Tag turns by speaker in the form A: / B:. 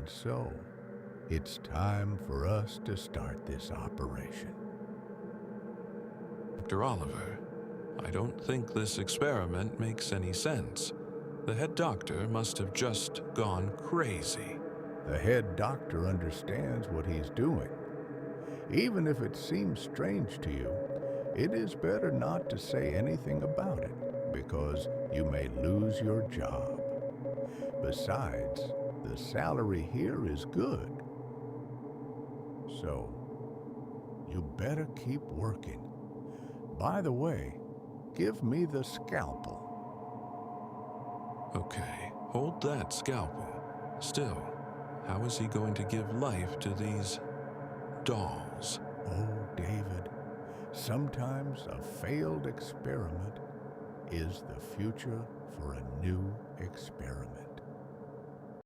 A: And so, it's time for us to start this operation.
B: Dr. Oliver, I don't think this experiment makes any sense. The head doctor must have just gone crazy.
A: The head doctor understands what he's doing. Even if it seems strange to you, it is better not to say anything about it because you may lose your job. Besides, the salary here is good. So, you better keep working. By the way, give me the scalpel.
B: Okay, hold that scalpel. Still, how is he going to give life to these dolls?
A: Oh, David, sometimes a failed experiment is the future for a new experiment.